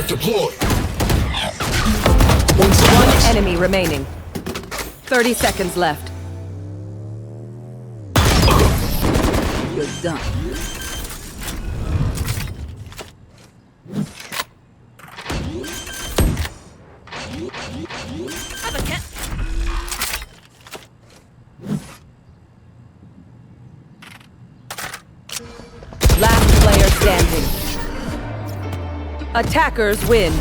Frag deployed. One enemy remaining. 30 seconds left. You're done. Last player standing. Attackers win.